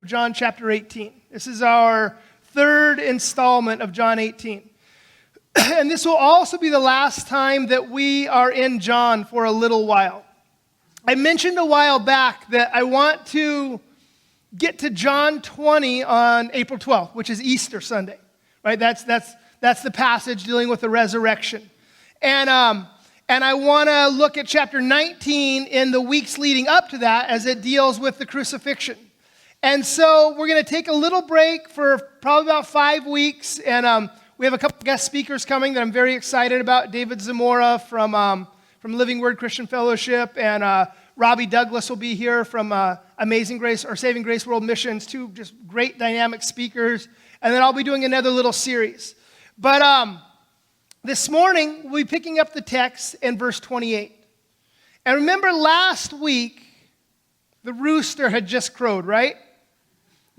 John chapter 18. This is our third installment of John 18. And this will also be the last time that we are in John for a little while. I mentioned a while back that I want to get to John 20 on April 12th, which is Easter Sunday, right? That's the passage dealing with the resurrection. And I want to look at chapter 19 in the weeks leading up to that as it deals with the crucifixion. And so we're going to take a little break for probably about 5 weeks, and we have a couple guest speakers coming that I'm very excited about. David Zamora from Living Word Christian Fellowship, and Robbie Douglas will be here from Amazing Grace or Saving Grace World Missions, two just great dynamic speakers. And then I'll be doing another little series. But this morning, we'll be picking up the text in verse 28. And remember last week, the rooster had just crowed, right?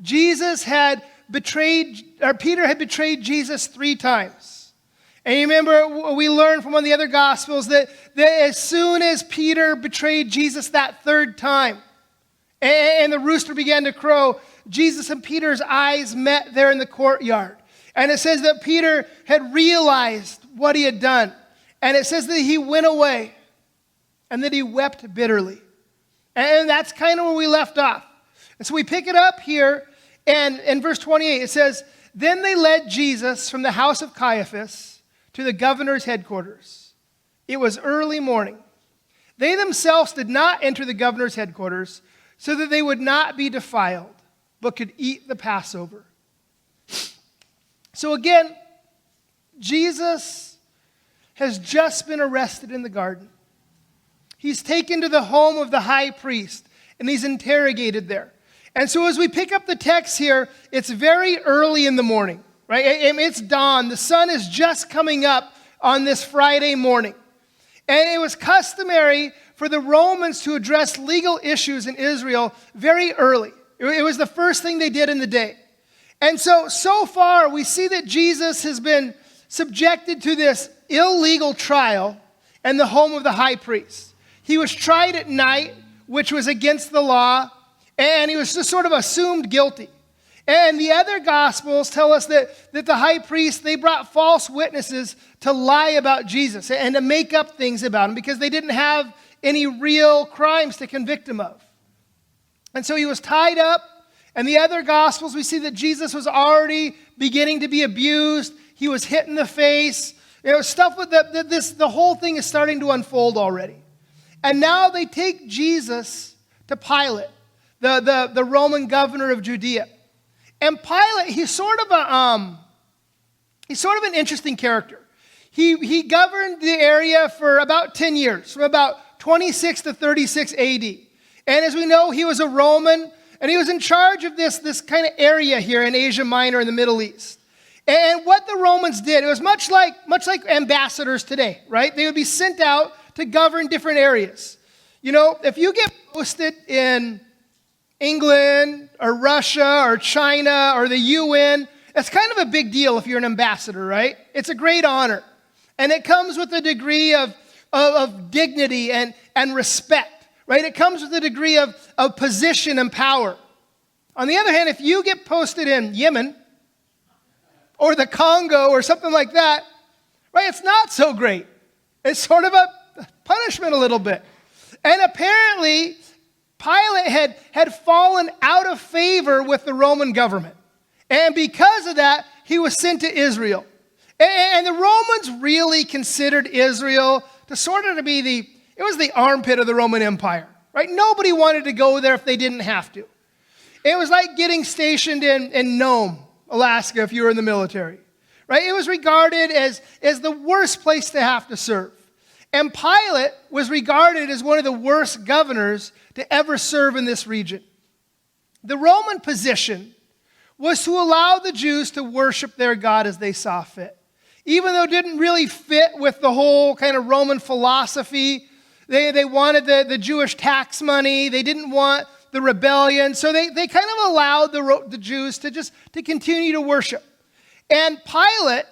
Peter had betrayed Jesus 3 times. And you remember, we learned from one of the other Gospels that as soon as Peter betrayed Jesus that 3rd time, and the rooster began to crow, Jesus and Peter's eyes met there in the courtyard. And it says that Peter had realized what he had done. And it says that he went away and that he wept bitterly. And that's kind of where we left off. And so we pick it up here, and in verse 28, it says, "Then they led Jesus from the house of Caiaphas to the governor's headquarters. It was early morning. They themselves did not enter the governor's headquarters so that they would not be defiled, but could eat the Passover." So again, Jesus has just been arrested in the garden. He's taken to the home of the high priest, and he's interrogated there. And so as we pick up the text here, it's very early in the morning, right? It's dawn. The sun is just coming up on this Friday morning. And it was customary for the Romans to address legal issues in Israel very early. It was the first thing they did in the day. And so far, we see that Jesus has been subjected to this illegal trial in the home of the high priest. He was tried at night, which was against the law, and he was just sort of assumed guilty. And the other Gospels tell us that the high priest, they brought false witnesses to lie about Jesus and to make up things about him because they didn't have any real crimes to convict him of. And so he was tied up. And the other Gospels, we see that Jesus was already beginning to be abused. He was hit in the face. Stuff with the whole thing is starting to unfold already. And now they take Jesus to Pilate, the Roman governor of Judea. And Pilate, he's sort of an interesting character. He governed the area for about 10 years, from about 26 to 36 AD. And as we know, he was a Roman, and he was in charge of this kind of area here in Asia Minor in the Middle East. And what the Romans did, it was much like ambassadors today, right? They would be sent out to govern different areas. You know, if you get posted in England or Russia or China or the UN, it's kind of a big deal if you're an ambassador, right? It's a great honor. And it comes with a degree of dignity and respect, right? It comes with a degree of position and power. On the other hand, if you get posted in Yemen or the Congo or something like that, right, it's not so great. It's sort of a punishment a little bit. And apparently, Pilate had fallen out of favor with the Roman government. And because of that, he was sent to Israel. And the Romans really considered Israel to sort of be the armpit of the Roman Empire, right? Nobody wanted to go there if they didn't have to. It was like getting stationed in Nome, Alaska, if you were in the military, right? It was regarded as the worst place to have to serve. And Pilate was regarded as one of the worst governors to ever serve in this region. The Roman position was to allow the Jews to worship their God as they saw fit. Even though it didn't really fit with the whole kind of Roman philosophy, they wanted the Jewish tax money, they didn't want the rebellion, so they kind of allowed the Jews to continue to worship. And Pilate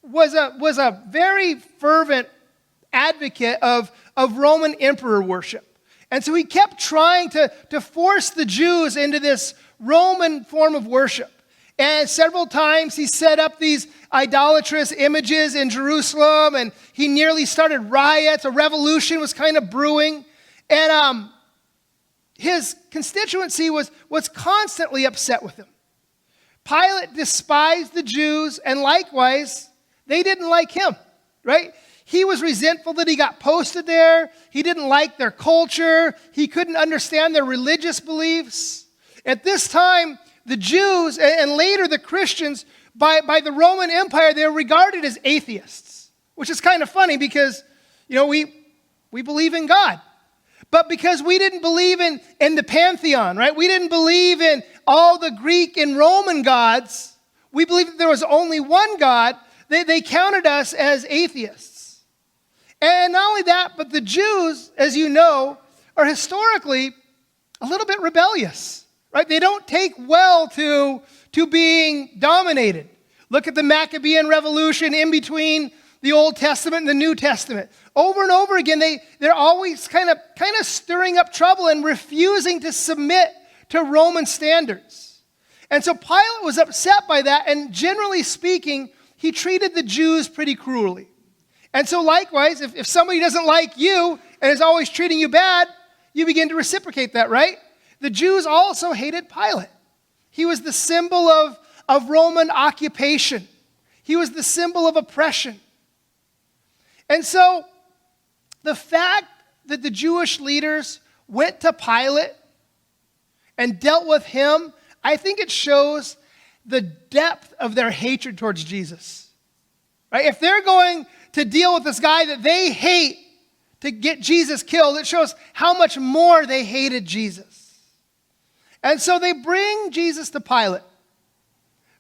was a very fervent advocate of Roman emperor worship. And so he kept trying to force the Jews into this Roman form of worship. And several times he set up these idolatrous images in Jerusalem, and he nearly started riots. A revolution was kind of brewing. And his constituency was constantly upset with him. Pilate despised the Jews, and likewise, they didn't like him, right? He was resentful that he got posted there. He didn't like their culture. He couldn't understand their religious beliefs. At this time, the Jews and later the Christians, by the Roman Empire, they were regarded as atheists, which is kind of funny because, we believe in God. But because we didn't believe in the pantheon, right? We didn't believe in all the Greek and Roman gods. We believed that there was only one God. They counted us as atheists. And not only that, but the Jews, as you know, are historically a little bit rebellious, right? They don't take well to being dominated. Look at the Maccabean Revolution in between the Old Testament and the New Testament. Over and over again, they're always kind of stirring up trouble and refusing to submit to Roman standards. And so Pilate was upset by that, and generally speaking, he treated the Jews pretty cruelly. And so likewise, if somebody doesn't like you and is always treating you bad, you begin to reciprocate that, right? The Jews also hated Pilate. He was the symbol of Roman occupation. He was the symbol of oppression. And so the fact that the Jewish leaders went to Pilate and dealt with him, I think it shows the depth of their hatred towards Jesus. Right? If they're going to deal with this guy that they hate to get Jesus killed, it shows how much more they hated Jesus. And so they bring Jesus to Pilate.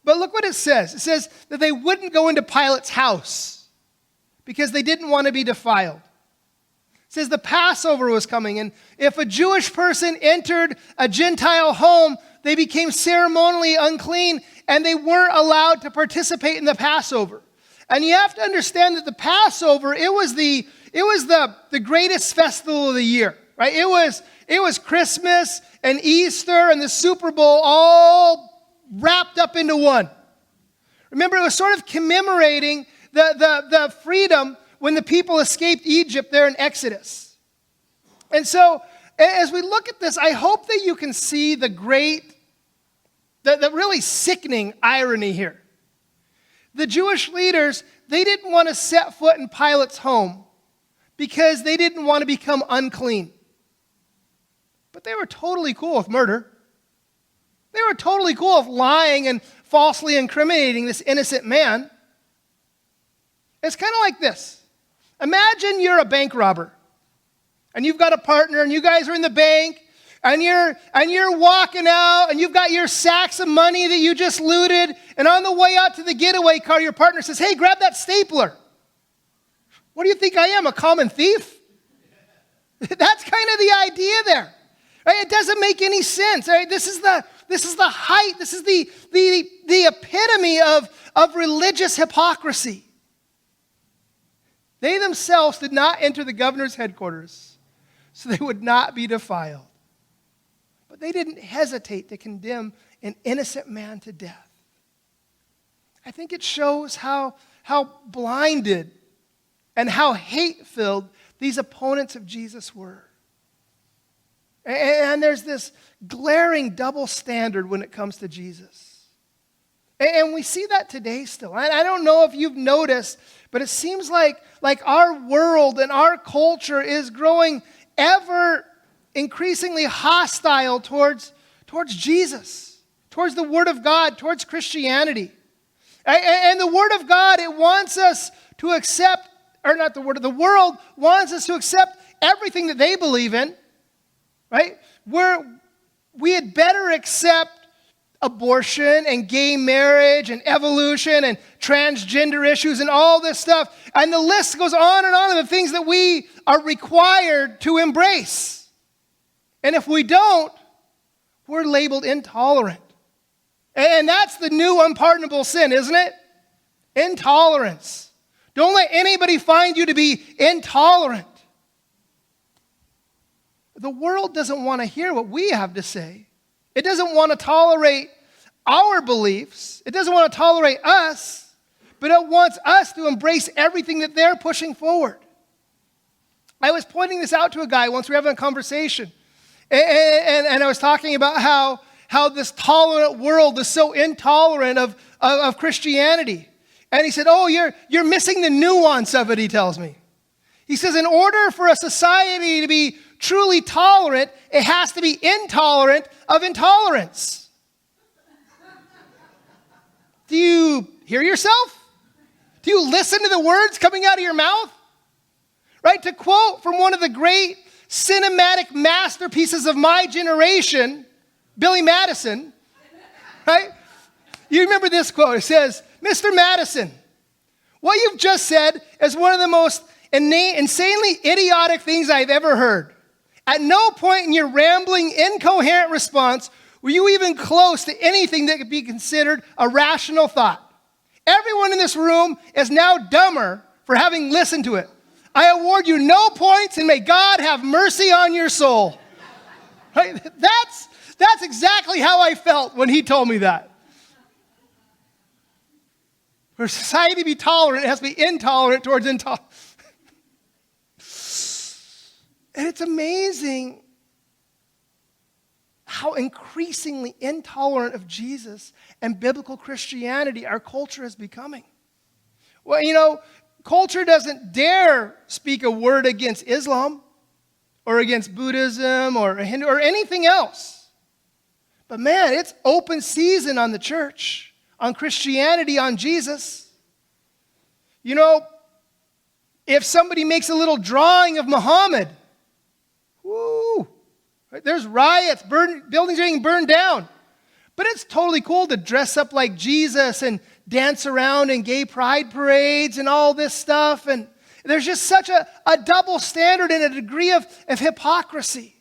But look what it says. It says that they wouldn't go into Pilate's house because they didn't want to be defiled. It says the Passover was coming, and if a Jewish person entered a Gentile home, they became ceremonially unclean, and they weren't allowed to participate in the Passover. And you have to understand that the Passover, it was the greatest festival of the year, right? It was Christmas and Easter and the Super Bowl all wrapped up into one. Remember, it was sort of commemorating the freedom when the people escaped Egypt there in Exodus. And so, as we look at this, I hope that you can see the really sickening irony here. The Jewish leaders, they didn't want to set foot in Pilate's home because they didn't want to become unclean. But they were totally cool with murder. They were totally cool with lying and falsely incriminating this innocent man. It's kind of like this. Imagine you're a bank robber, and you've got a partner, and you guys are in the bank, and you're walking out, and you've got your sacks of money that you just looted, and on the way out to the getaway car, your partner says, "Hey, grab that stapler." What do you think I am, a common thief? That's kind of the idea there. Right? It doesn't make any sense. Right? This is the height, this is the epitome of religious hypocrisy. They themselves did not enter the governor's headquarters, so they would not be defiled. But they didn't hesitate to condemn an innocent man to death. I think it shows how blinded and how hate-filled these opponents of Jesus were. And there's this glaring double standard when it comes to Jesus. And we see that today still. I don't know if you've noticed, but it seems like our world and our culture is growing ever increasingly hostile towards Jesus, towards the Word of God, towards Christianity. And the Word of God, it wants us to accept, or not the Word of the world, wants us to accept everything that they believe in, right? We had better accept abortion and gay marriage and evolution and transgender issues and all this stuff. And the list goes on and on of the things that we are required to embrace. And if we don't, we're labeled intolerant. And that's the new unpardonable sin, isn't it? Intolerance. Don't let anybody find you to be intolerant. The world doesn't want to hear what we have to say It doesn't want to tolerate our beliefs. It doesn't want to tolerate us, but it wants us to embrace everything that they're pushing forward. I was pointing this out to a guy once. We were having a conversation. And I was talking about how this tolerant world is so intolerant of Christianity. And he said, oh, you're missing the nuance of it, he tells me. He says, in order for a society to be truly tolerant, it has to be intolerant of intolerance. Do you hear yourself? Do you listen to the words coming out of your mouth? Right? To quote from one of the great cinematic masterpieces of my generation, Billy Madison, right? You remember this quote. It says, Mr. Madison, what you've just said is one of the most insanely idiotic things I've ever heard. At no point in your rambling, incoherent response were you even close to anything that could be considered a rational thought. Everyone in this room is now dumber for having listened to it. I award you no points, and may God have mercy on your soul. Right? That's exactly how I felt when he told me that. For society to be tolerant, it has to be intolerant towards intolerance. And it's amazing how increasingly intolerant of Jesus and biblical Christianity our culture is becoming. Well, culture doesn't dare speak a word against Islam or against Buddhism or Hindu or anything else. But man, it's open season on the church, on Christianity, on Jesus. If somebody makes a little drawing of Muhammad, woo, right, there's riots, buildings are getting burned down. But it's totally cool to dress up like Jesus and dance around in gay pride parades and all this stuff. And there's just such a double standard and a degree of hypocrisy.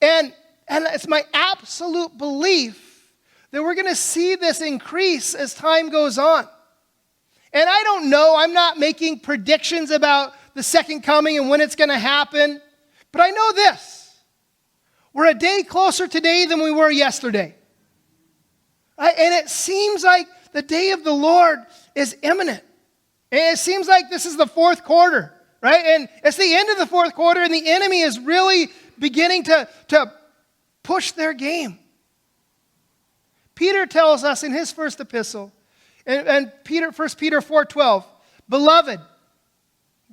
And it's my absolute belief that we're going to see this increase as time goes on. And I don't know, I'm not making predictions about the second coming and when it's going to happen. But I know this. We're a day closer today than we were yesterday. And it seems like the day of the Lord is imminent. And it seems like this is the fourth quarter, right? And it's the end of the fourth quarter, and the enemy is really beginning to push their game. Peter tells us in his first epistle, and 1 Peter 4:12, Beloved,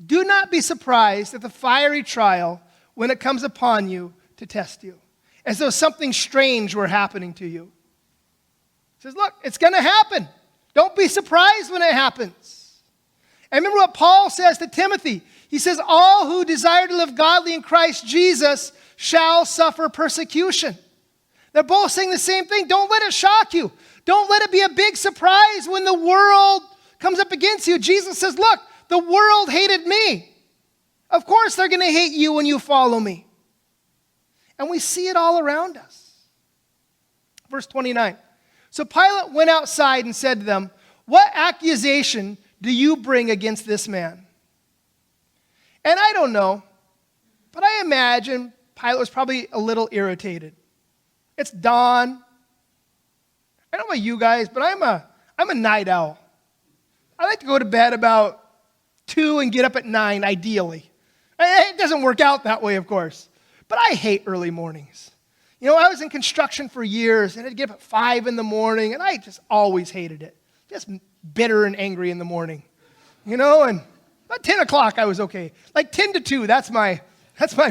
do not be surprised at the fiery trial when it comes upon you to test you, as though something strange were happening to you. He says, look, it's going to happen. Don't be surprised when it happens. And remember what Paul says to Timothy. He says, all who desire to live godly in Christ Jesus shall suffer persecution. They're both saying the same thing. Don't let it shock you. Don't let it be a big surprise when the world comes up against you. Jesus says, look, the world hated me. Of course they're going to hate you when you follow me. And we see it all around us. Verse 29. So Pilate went outside and said to them, what accusation do you bring against this man? And I don't know, but I imagine Pilate was probably a little irritated. It's dawn. I don't know about you guys, but I'm a night owl. I like to go to bed about 2 and get up at 9, ideally. It doesn't work out that way, of course. But I hate early mornings. I was in construction for years, and I'd get up at 5 in the morning, and I just always hated it. Just bitter and angry in the morning. And about 10 o'clock I was okay. Like 10 to 2, that's my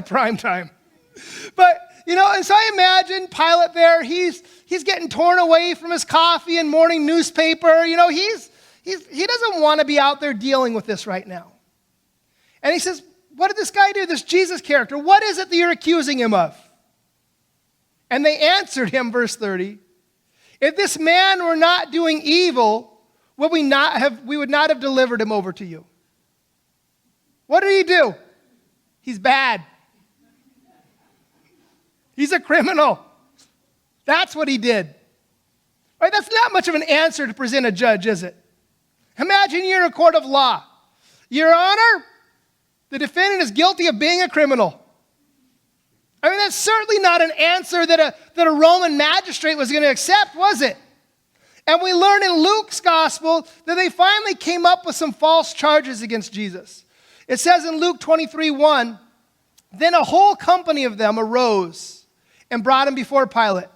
prime time. But, and so I imagine Pilate there, he's getting torn away from his coffee and morning newspaper. He doesn't want to be out there dealing with this right now. And he says, what did this guy do, this Jesus character? What is it that you're accusing him of? And they answered him, verse 30, if this man were not doing evil, we would not have delivered him over to you. What did he do? He's bad. He's a criminal. That's what he did. Right? That's not much of an answer to present a judge, is it? Imagine you're in a court of law. Your Honor, the defendant is guilty of being a criminal. I mean, that's certainly not an answer that a Roman magistrate was going to accept, was it? And we learn in Luke's gospel that they finally came up with some false charges against Jesus. It says in Luke 23:1, then a whole company of them arose and brought him before Pilate.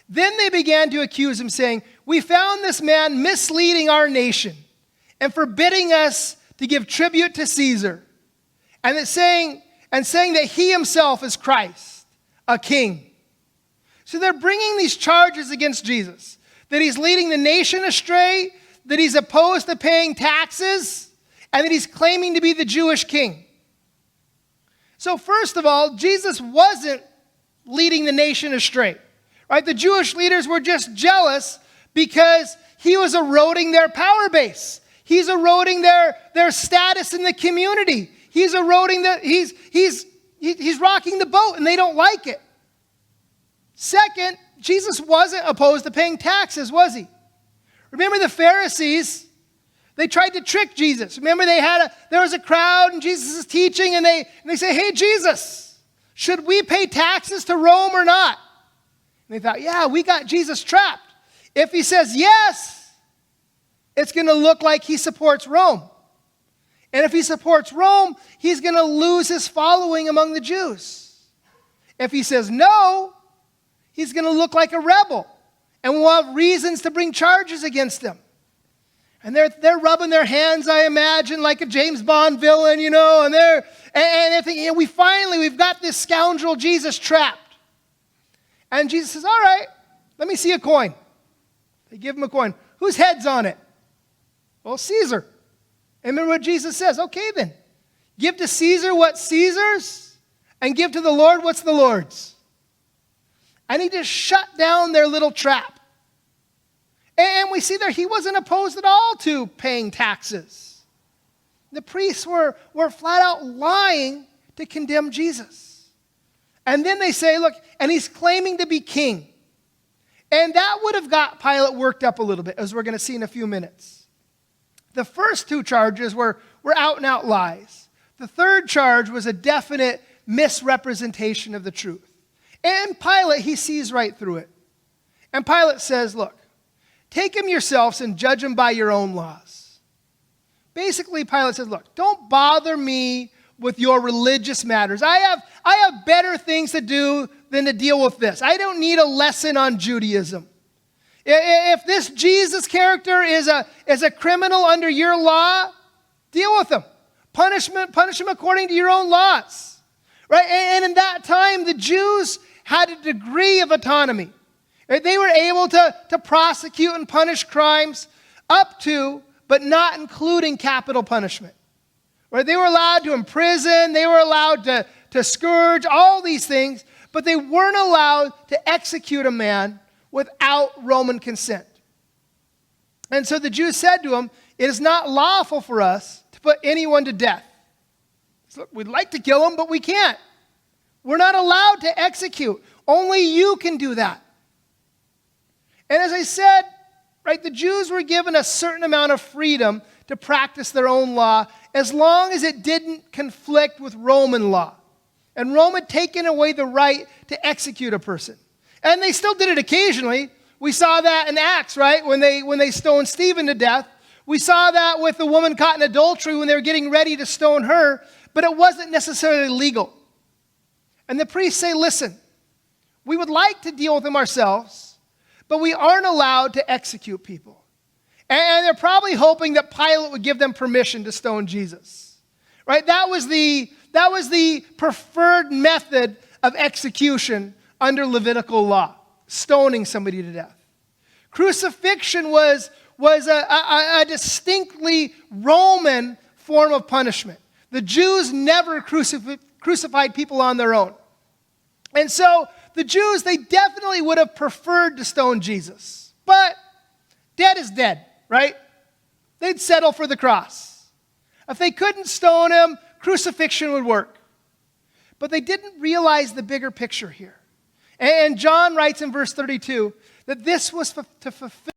Then they began to accuse him, saying, we found this man misleading our nation and forbidding us to give tribute to Caesar, and saying that he himself is Christ, a king. So they're bringing these charges against Jesus, that he's leading the nation astray, that he's opposed to paying taxes, and that he's claiming to be the Jewish king. So first of all, Jesus wasn't leading the nation astray. Right? The Jewish leaders were just jealous because he was eroding their power base. He's eroding their status in the community. He's eroding he's rocking the boat, and they don't like it. Second, Jesus wasn't opposed to paying taxes, was he? Remember the Pharisees? They tried to trick Jesus. Remember there was a crowd and Jesus is teaching, and they say, hey, Jesus, should we pay taxes to Rome or not? And they thought, yeah, we got Jesus trapped. If he says yes, it's going to look like he supports Rome. And if he supports Rome, he's going to lose his following among the Jews. If he says no, he's going to look like a rebel. And we'll have reasons to bring charges against him. And they're rubbing their hands, I imagine, like a James Bond villain, and they're thinking, we've got this scoundrel Jesus trapped. And Jesus says, all right, let me see a coin. They give him a coin. Whose head's on it? Well, Caesar. And remember what Jesus says? Okay then, give to Caesar what's Caesar's, and give to the Lord what's the Lord's. And he just shut down their little trap. And we see there he wasn't opposed at all to paying taxes. The priests were flat out lying to condemn Jesus. And then they say, look, and he's claiming to be king. And that would have got Pilate worked up a little bit, as we're going to see in a few minutes. The first two charges were out and out lies. The third charge was a definite misrepresentation of the truth. And Pilate, he sees right through it. And Pilate says, look, take him yourselves and judge him by your own laws. Basically, Pilate says, look, don't bother me with your religious matters. I have better things to do than to deal with this. I don't need a lesson on Judaism. If this Jesus character is a criminal under your law, deal with him. Punish him according to your own laws. Right? And in that time, the Jews had a degree of autonomy. Right? They were able to prosecute and punish crimes up to, but not including capital punishment. Right? They were allowed to imprison, they were allowed to scourge, all these things, but they weren't allowed to execute a man without Roman consent. And so the Jews said to him, it is not lawful for us to put anyone to death. So we'd like to kill him, but we can't. We're not allowed to execute. Only you can do that. And as I said, right, the Jews were given a certain amount of freedom to practice their own law as long as it didn't conflict with Roman law. And Rome had taken away the right to execute a person. And they still did it occasionally. We saw that in Acts, right? When they stoned Stephen to death. We saw that with the woman caught in adultery when they were getting ready to stone her. But it wasn't necessarily legal. And the priests say, listen, we would like to deal with them ourselves, but we aren't allowed to execute people. And they're probably hoping that Pilate would give them permission to stone Jesus. Right? That was the preferred method of execution under Levitical law, stoning somebody to death. Crucifixion was a distinctly Roman form of punishment. The Jews never crucified people on their own. And so the Jews, they definitely would have preferred to stone Jesus. But dead is dead, right? They'd settle for the cross. If they couldn't stone him, crucifixion would work. But they didn't realize the bigger picture here. And John writes in verse 32 that this was to fulfill